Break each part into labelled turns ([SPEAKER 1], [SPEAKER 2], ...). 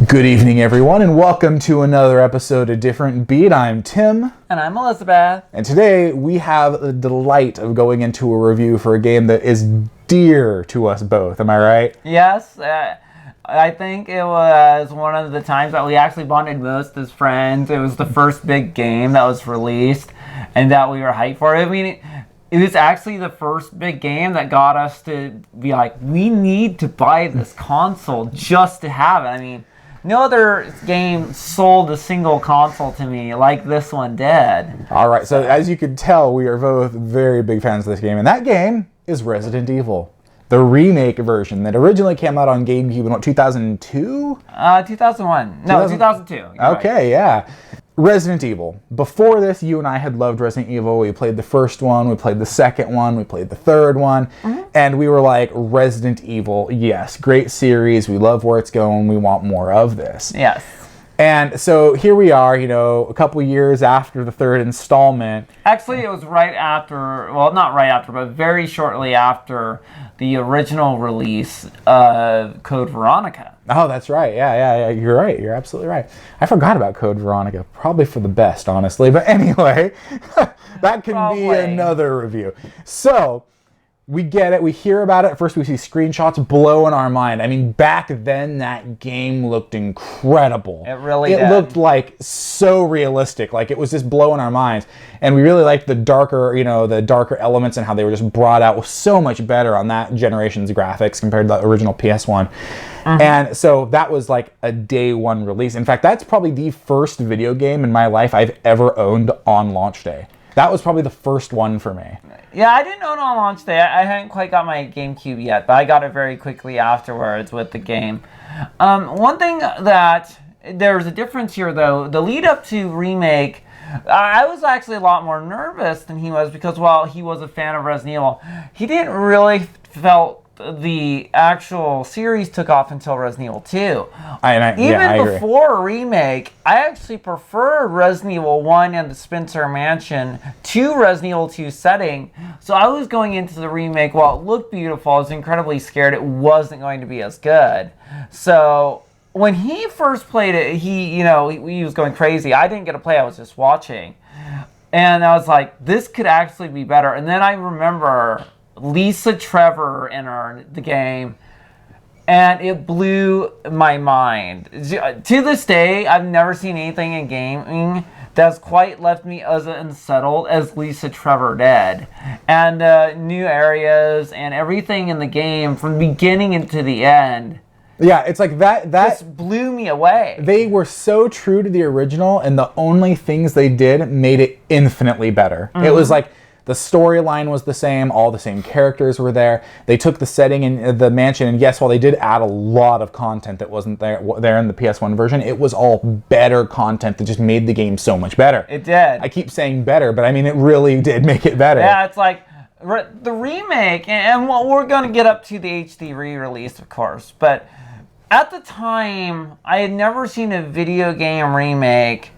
[SPEAKER 1] Good evening, everyone, and welcome to another episode of Different Beat. I'm Tim.
[SPEAKER 2] And I'm Elizabeth.
[SPEAKER 1] And today we have the delight of going into a review for a game that is dear to us both. Am I right?
[SPEAKER 2] Yes, I think it was one of the times that we actually bonded most as friends. It was the first big game that was released and that we were hyped for. I mean, it was actually the first big game that got us to be like, we need to buy this console just to have it. I mean, no other game sold a single console to me like this one did.
[SPEAKER 1] All right, so as you can tell, we are both very big fans of this game, and that game is Resident Evil, the remake version that originally came out on GameCube in, what, 2002?
[SPEAKER 2] 2001. No, 2002.
[SPEAKER 1] Okay, right. Yeah. Resident Evil. Before this, you and I had loved Resident Evil. We played the first one, we played the second one, we played the third one, and we were like, Resident Evil, yes, great series, we love where it's going, we want more of this.
[SPEAKER 2] Yes.
[SPEAKER 1] And so here we are, you know, a couple years after the third installment.
[SPEAKER 2] Actually, it was right after, well, not right after, but very shortly after the original release of Code Veronica.
[SPEAKER 1] Oh, that's right. Yeah. You're right. You're absolutely right. I forgot about Code Veronica. Probably for the best, honestly. But anyway, that can be another review. So, we get it. We hear about it. First, we see screenshots blowing our mind. I mean, back then, that game looked incredible.
[SPEAKER 2] It really did.
[SPEAKER 1] It looked like so realistic. Like, it was just blowing our minds. And we really liked the darker elements and how they were just brought out so much better on that generation's graphics compared to the original PS1. And so that was like a day one release. In fact, that's probably the first video game in my life I've ever owned on launch day. That was probably the first one for me.
[SPEAKER 2] Yeah, I didn't own it on launch day. I hadn't quite got my GameCube yet, but I got it very quickly afterwards with the game. One thing that there's a difference here, though, the lead up to Remake, I was actually a lot more nervous than he was because while he was a fan of Resident Evil, he didn't really felt the actual series took off until Resident Evil 2. Even before Remake, I actually preferred Resident Evil 1 and the Spencer Mansion to Resident Evil 2 setting. So I was going into the Remake, while it looked beautiful, I was incredibly scared it wasn't going to be as good. So when he first played it, he was going crazy. I didn't get to play, I was just watching. And I was like, this could actually be better. And then I remember Lisa Trevor entered the game, and it blew my mind. To this day, I've never seen anything in gaming that's quite left me as unsettled as Lisa Trevor did. And new areas and everything in the game from the beginning into the end.
[SPEAKER 1] Yeah, it's like that
[SPEAKER 2] just blew me away.
[SPEAKER 1] They were so true to the original, and the only things they did made it infinitely better. It was like the storyline was the same, all the same characters were there. They took the setting in the mansion, and yes, while they did add a lot of content that wasn't there in the PS1 version, it was all better content that just made the game so much better.
[SPEAKER 2] It did.
[SPEAKER 1] I keep saying better, but I mean, it really did make it better.
[SPEAKER 2] Yeah, it's like the remake, and we're going to get up to the HD re-release, of course, but at the time, I had never seen a video game remake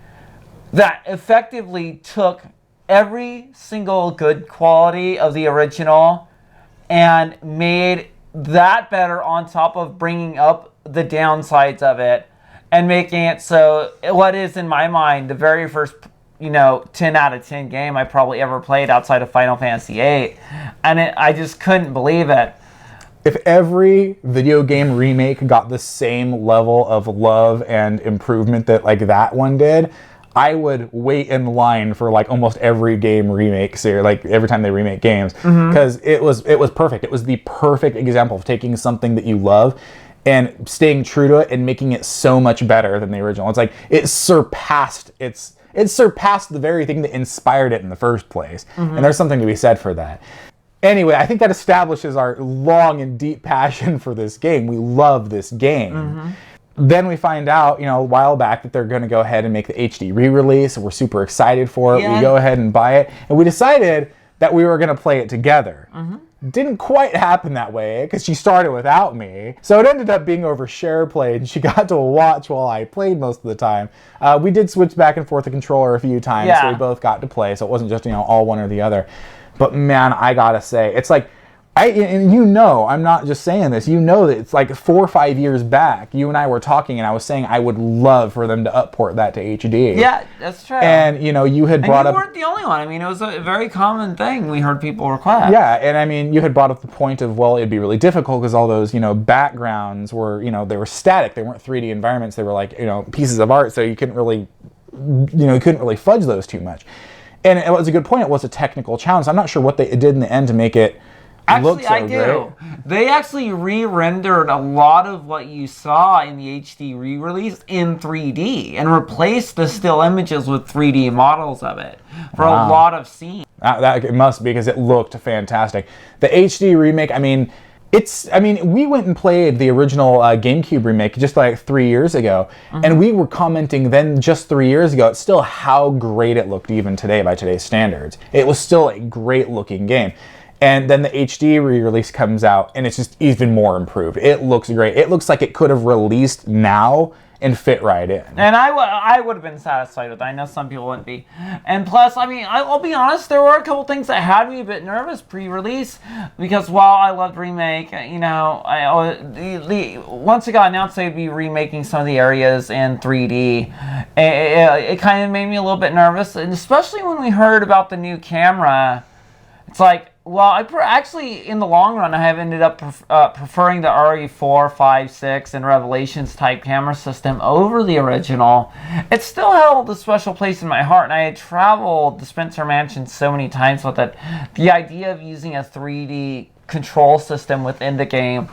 [SPEAKER 2] that effectively took every single good quality of the original and made that better on top of bringing up the downsides of it and making it so what is, in my mind, the very first 10 out of 10 game I probably ever played outside of Final Fantasy VIII. And I just couldn't believe it.
[SPEAKER 1] If every video game remake got the same level of love and improvement that like that one did, I would wait in line for like almost every game remake series, like every time they remake games, because it was perfect. It was the perfect example of taking something that you love and staying true to it and making it so much better than the original. It's like it surpassed the very thing that inspired it in the first place. And there's something to be said for that. Anyway, I think that establishes our long and deep passion for this game. We love this game. Then we find out, a while back that they're going to go ahead and make the HD re-release. We're super excited for it. Yeah. We go ahead and buy it. And we decided that we were going to play it together. Didn't quite happen that way because she started without me. So it ended up being over share play, and she got to watch while I played most of the time. We did switch back and forth the controller a few times, so we both got to play. So it wasn't just, all one or the other. But man, I gotta say, it's like And you know, I'm not just saying this. You know that it's like 4 or 5 years back. You and I were talking, and I was saying I would love for them to upport that to HD.
[SPEAKER 2] Yeah, that's true.
[SPEAKER 1] And you know, you had brought up.
[SPEAKER 2] You weren't the only one. I mean, it was a very common thing we heard people request.
[SPEAKER 1] Yeah, and I mean, you had brought up the point of, well, it'd be really difficult because all those, you know, backgrounds were, you know, they were static. They weren't 3D environments. They were like, you know, pieces of art. So you couldn't really, you know, you couldn't really fudge those too much. And it was a good point. It was a technical challenge. I'm not sure what they did in the end to make it.
[SPEAKER 2] Actually, I do. Great. They actually re-rendered a lot of what you saw in the HD re-release in 3D and replaced the still images with 3D models of it for a lot of scenes.
[SPEAKER 1] That it must be because it looked fantastic. The HD remake, I mean, we went and played the original GameCube remake just like 3 years ago, and we were commenting then just 3 years ago, it's still how great it looked even today by today's standards. It was still a great looking game. And then the HD re-release comes out, and it's just even more improved. It looks great. It looks like it could have released now and fit right in.
[SPEAKER 2] And I would have been satisfied with that. I know some people wouldn't be. And plus, I mean, I'll be honest, there were a couple things that had me a bit nervous pre-release, because while I loved Remake, you know, once it got announced they'd be remaking some of the areas in 3D, it kind of made me a little bit nervous, and especially when we heard about the new camera. It's like, well, actually, in the long run, I have ended up preferring the RE4, 5, 6, and Revelations type camera system over the original. It still held a special place in my heart, and I had traveled the Spencer Mansion so many times with it. The idea of using a 3D control system within the game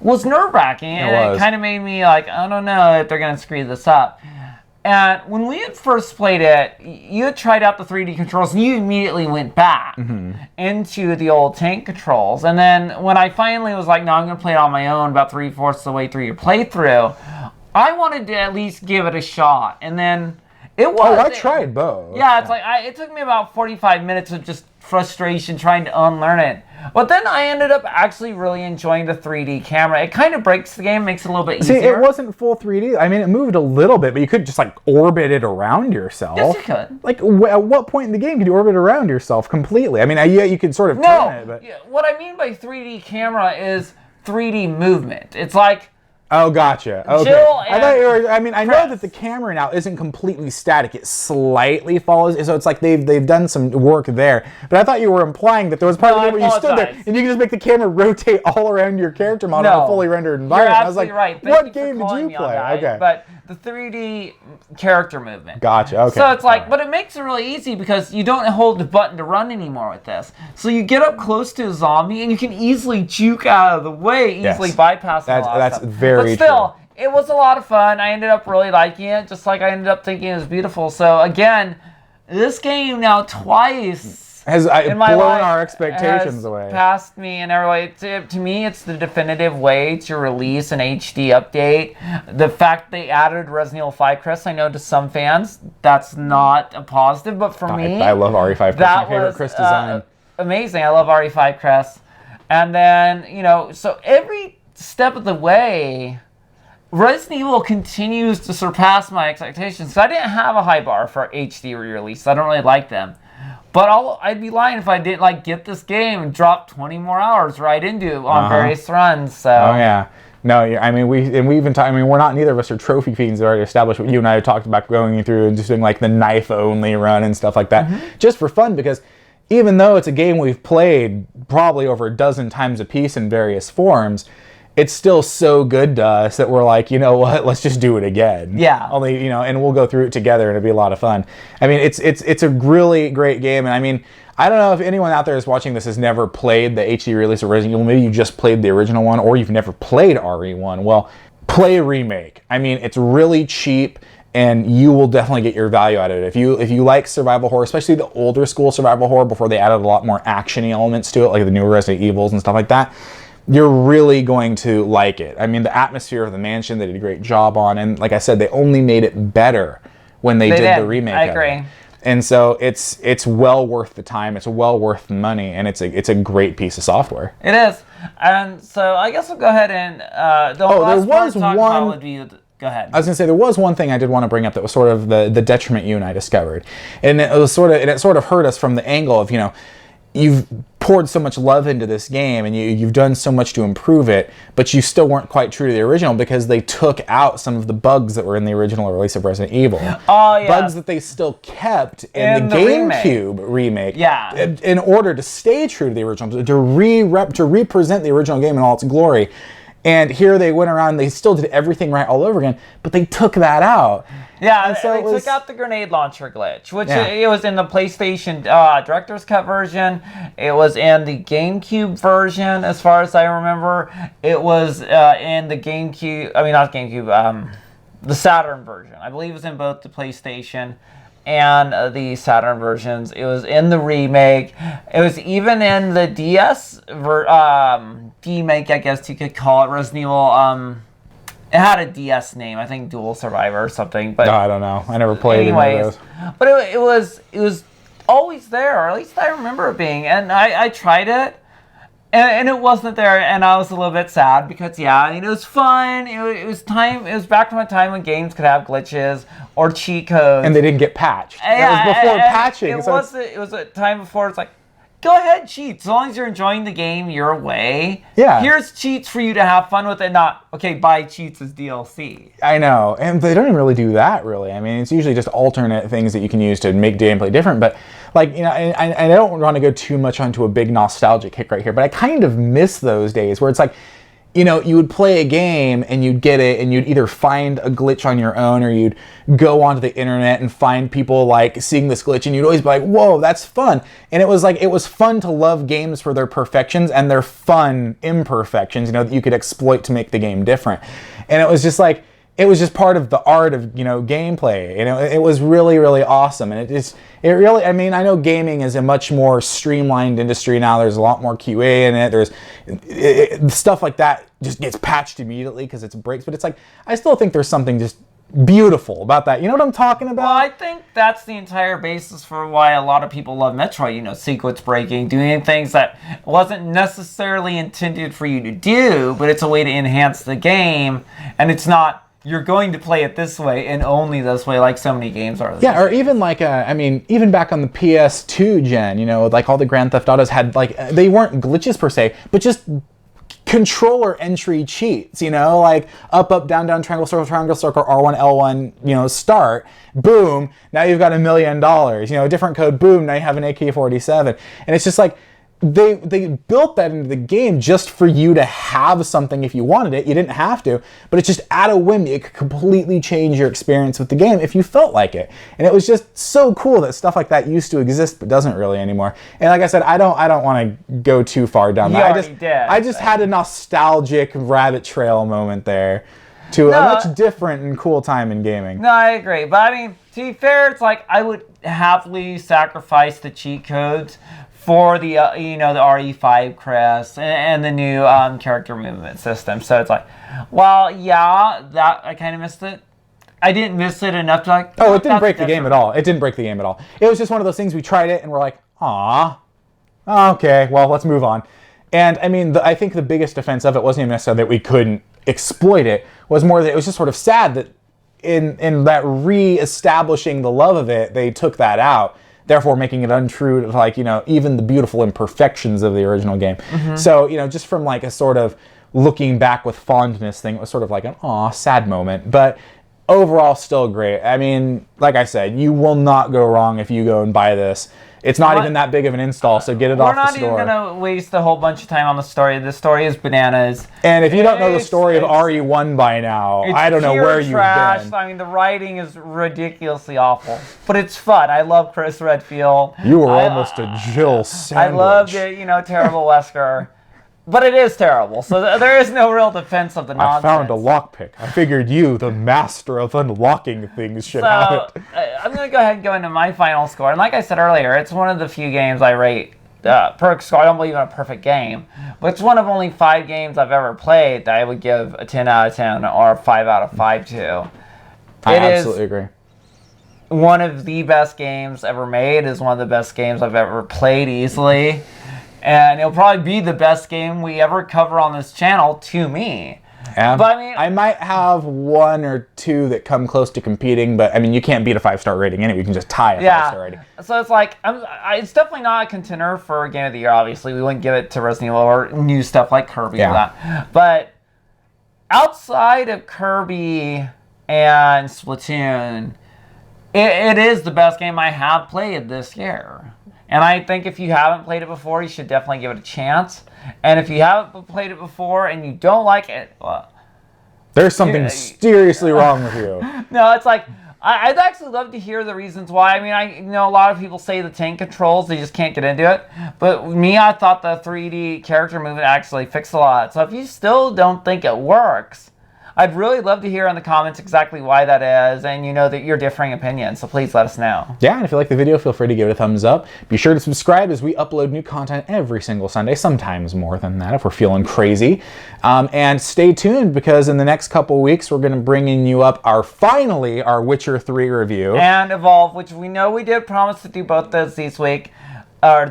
[SPEAKER 2] was nerve-wracking, and it kind of made me like, I don't know if they're going to screw this up. And when we had first played it, you had tried out the 3D controls, and you immediately went back into the old tank controls. And then when I finally was like, no, I'm going to play it on my own about 3/4 of the way through your playthrough, I wanted to at least give it a shot. And then it was...
[SPEAKER 1] I tried both.
[SPEAKER 2] Yeah, it's like, it took me about 45 minutes of just frustration trying to unlearn it. But then I ended up actually really enjoying the 3D camera. It kind of breaks the game, makes it a little bit easier.
[SPEAKER 1] See, it wasn't full 3D. I mean, it moved a little bit, but you could just like orbit it around yourself.
[SPEAKER 2] Yes, you could.
[SPEAKER 1] Like, at what point in the game could you orbit around yourself completely? I mean, yeah, you could sort of turn it, but...
[SPEAKER 2] What I mean by 3D camera is 3D movement. It's like...
[SPEAKER 1] Oh, gotcha. Okay.
[SPEAKER 2] Jill
[SPEAKER 1] I thought you were. I mean, I know that the camera now isn't completely static. It slightly follows, so it's like they've done some work there. But I thought you were implying that there was part of the game where you stood there and you could just make the camera rotate all around your character model in a fully rendered environment.
[SPEAKER 2] You're
[SPEAKER 1] I was like,
[SPEAKER 2] right.
[SPEAKER 1] what game did you play?
[SPEAKER 2] Okay. But the 3D character movement.
[SPEAKER 1] Gotcha. Okay.
[SPEAKER 2] So it's like, but it makes it really easy because you don't hold the button to run anymore with this. So you get up close to a zombie and you can easily juke out of the way, easily bypass a lot of stuff.
[SPEAKER 1] That's very
[SPEAKER 2] But still,
[SPEAKER 1] true.
[SPEAKER 2] It was a lot of fun. I ended up really liking it, just like I ended up thinking it was beautiful. So again, this game now twice
[SPEAKER 1] has blown our expectations away.
[SPEAKER 2] Passed me in every way. To me, it's the definitive way to release an HD update. The fact they added Resident Evil 5 Chris, I know to some fans that's not a positive, but for me,
[SPEAKER 1] I love RE5 Chris. My favorite Chris design.
[SPEAKER 2] Amazing. I love RE5 Chris. And then, you know, so every step of the way, Resident Evil continues to surpass my expectations. So I didn't have a high bar for HD re-release. I don't really like them. But I'd be lying if I didn't like get this game and drop 20 more hours right into on various runs. So.
[SPEAKER 1] Oh yeah. No, I mean we even talk, I mean we're not, neither of us are trophy fiends that already established. You and I talked about going through and just doing like the knife only run and stuff like that, just for fun, because even though it's a game we've played probably over a dozen times a piece in various forms, it's still so good to us that we're like, you know what, let's just do it again.
[SPEAKER 2] Yeah.
[SPEAKER 1] Only, you know, and we'll go through it together and it'll be a lot of fun. I mean, it's a really great game, and I mean, I don't know if anyone out there is watching this has never played the HD release of Resident Evil. Maybe you just played the original one, or you've never played RE1. Well, play Remake. I mean, it's really cheap, and you will definitely get your value out of it. If you like survival horror, especially the older school survival horror before they added a lot more action-y elements to it, like the newer Resident Evils and stuff like that, you're really going to like it. I mean, the atmosphere of the mansion, they did a great job on, and like I said, they only made it better when they did the remake.
[SPEAKER 2] I agree.
[SPEAKER 1] And so it's well worth the time. It's well worth the money, and it's a great piece of software.
[SPEAKER 2] It is. And so I guess we'll go ahead and
[SPEAKER 1] there was one.
[SPEAKER 2] Go ahead.
[SPEAKER 1] I was gonna say there was one thing I did want to bring up that was sort of the detriment you and I discovered, and it sort of hurt us from the angle of, you know, you've poured so much love into this game and you've done so much to improve it, but you still weren't quite true to the original because they took out some of the bugs that were in the original release of Resident Evil.
[SPEAKER 2] Oh, yeah.
[SPEAKER 1] Bugs that they still kept in the GameCube remake.
[SPEAKER 2] Yeah.
[SPEAKER 1] In order to stay true to the original, to represent the original game in all its glory. And here they went around, they still did everything right all over again, but they took that out.
[SPEAKER 2] Yeah, and so they took out the grenade launcher glitch, which it was in the PlayStation Director's Cut version. It was in the GameCube version, as far as I remember. It was in the GameCube, I mean, not GameCube, the Saturn version. I believe it was in both the PlayStation and the Saturn versions. It was in the remake. It was even in the DS remake, I guess you could call it. Resident Evil. It had a DS name, I think Dual Survivor or something. But
[SPEAKER 1] no, I don't know. I never played any of those.
[SPEAKER 2] But it was always there, or at least I remember it being. And I tried it, and it wasn't there, and I was a little bit sad because it was fun. It was back to my time when games could have glitches or cheat codes,
[SPEAKER 1] and they didn't get patched.
[SPEAKER 2] Yeah,
[SPEAKER 1] it was before patching.
[SPEAKER 2] It was a time before. It's like, go ahead, cheat. As long as you're enjoying the game your way.
[SPEAKER 1] Yeah.
[SPEAKER 2] Here's cheats for you to have fun with, and not, okay, buy cheats as DLC.
[SPEAKER 1] I know, and they don't even really do that, really. I mean, it's usually just alternate things that you can use to make gameplay different, but like, I don't want to go too much onto a big nostalgic kick right here, but I kind of miss those days where it's like, you would play a game and you'd get it and you'd either find a glitch on your own or you'd go onto the internet and find people like seeing this glitch and you'd always be like, whoa, that's fun. And it was fun to love games for their perfections and their fun imperfections, that you could exploit to make the game different. And it was just like, it was just part of the art of, gameplay. It was really, really awesome. And it really, I mean, I know gaming is a much more streamlined industry now. There's a lot more QA in it. Stuff like that just gets patched immediately because it breaks. But it's like, I still think there's something just beautiful about that. You know what I'm talking about?
[SPEAKER 2] Well, I think that's the entire basis for why a lot of people love Metroid. Sequence breaking, doing things that wasn't necessarily intended for you to do, but it's a way to enhance the game. And it's not, you're going to play it this way and only this way, like so many games are.
[SPEAKER 1] Yeah, or even like, even back on the PS2 gen, like all the Grand Theft Autos had, like, they weren't glitches per se, but just controller entry cheats, like up, down, triangle, circle, R1, L1, start, boom, now you've got $1 million, a different code, boom, now you have an AK-47. And it's just like, they built that into the game just for you to have something if you wanted it. You didn't have to, but it's just at a whim. It could completely change your experience with the game if you felt like it. And it was just so cool that stuff like that used to exist but doesn't really anymore. And like I said, I don't want to go too far down that. I just had a nostalgic rabbit trail moment there to a much different and cool time in gaming.
[SPEAKER 2] No, I agree. But I mean, to be fair, it's like I would happily sacrifice the cheat codes for the the RE5 crest and the new character movement system. So it's like, well, yeah, that I kind of missed it. I didn't miss it enough to like.
[SPEAKER 1] Oh, it didn't break the game at all. It didn't break the game at all. It was just one of those things we tried it and we're like, ah, okay, well, let's move on. And I mean, I think the biggest defense of it wasn't even necessarily that we couldn't exploit it. Was more that it was just sort of sad that in that re-establishing the love of it, they took that out, therefore making it untrue to, like, even the beautiful imperfections of the original game. Mm-hmm. So, just from like a sort of looking back with fondness thing, it was sort of like an sad moment. But overall, still great. I mean, like I said, you will not go wrong if you go and buy this. It's not even that big of an install, so get it off the store.
[SPEAKER 2] We're not even going to waste a whole bunch of time on the story. The story is bananas.
[SPEAKER 1] And if you don't know the story of RE1 by now, I don't know where you've been.
[SPEAKER 2] I mean, the writing is ridiculously awful, but it's fun. I love Chris Redfield.
[SPEAKER 1] You were almost a Jill sandwich.
[SPEAKER 2] I loved it, terrible Wesker. But it is terrible, so there is no real defense of the nonsense.
[SPEAKER 1] I found a lockpick. I figured you, the master of unlocking things, should have it.
[SPEAKER 2] I'm going to go ahead and go into my final score. And like I said earlier, it's one of the few games I rate per score. I don't believe in a perfect game. But it's one of only 5 games I've ever played that I would give a 10 out of 10 or a 5 out of 5 to.
[SPEAKER 1] I absolutely agree.
[SPEAKER 2] One of the best games ever made. Is one of the best games I've ever played easily. And it'll probably be the best game we ever cover on this channel to me. But I mean,
[SPEAKER 1] I might have one or two that come close to competing, but I mean, you can't beat a 5-star rating anyway. You can just tie a 5-star rating.
[SPEAKER 2] So it's like, it's definitely not a contender for Game of the Year, obviously. We wouldn't give it to Resident Evil or new stuff like Kirby or that. But outside of Kirby and Splatoon, it is the best game I have played this year. And I think if you haven't played it before, you should definitely give it a chance. And if you haven't played it before and you don't like it, well,
[SPEAKER 1] there's something seriously wrong with you.
[SPEAKER 2] No, it's like, I'd actually love to hear the reasons why. I mean, I know a lot of people say the tank controls, they just can't get into it. But me, I thought the 3D character movement actually fixed a lot. So if you still don't think it works, I'd really love to hear in the comments exactly why that is, and you know that you're differing opinions, so please let us know.
[SPEAKER 1] Yeah, and if you like the video, feel free to give it a thumbs up. Be sure to subscribe as we upload new content every single Sunday, sometimes more than that if we're feeling crazy. And stay tuned, because in the next couple weeks, we're going to bring you up finally our Witcher 3 review.
[SPEAKER 2] And Evolve, which we know we did promise to do both those this week, I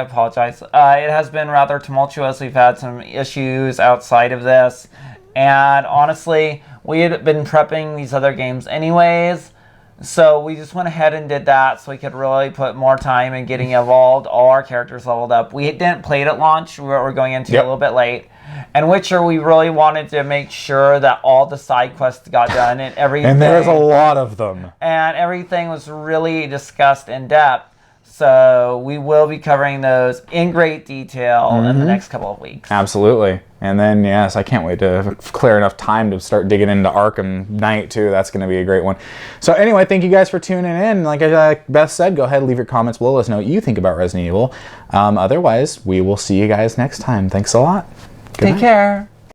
[SPEAKER 2] apologize. It has been rather tumultuous. We've had some issues outside of this. And honestly, we had been prepping these other games anyways, so we just went ahead and did that so we could really put more time in getting Evolved, all our characters leveled up. We didn't play it at launch, we're going into it a little bit late. And Witcher, we really wanted to make sure that all the side quests got done and everything.
[SPEAKER 1] And there's a lot of them.
[SPEAKER 2] And everything was really discussed in depth. So we will be covering those in great detail in the next couple of weeks.
[SPEAKER 1] Absolutely. And then, yes, I can't wait to clear enough time to start digging into Arkham Knight, too. That's going to be a great one. So anyway, thank you guys for tuning in. Like Beth said, go ahead and leave your comments below. Let us know what you think about Resident Evil. Otherwise, we will see you guys next time. Thanks a lot.
[SPEAKER 2] Take care.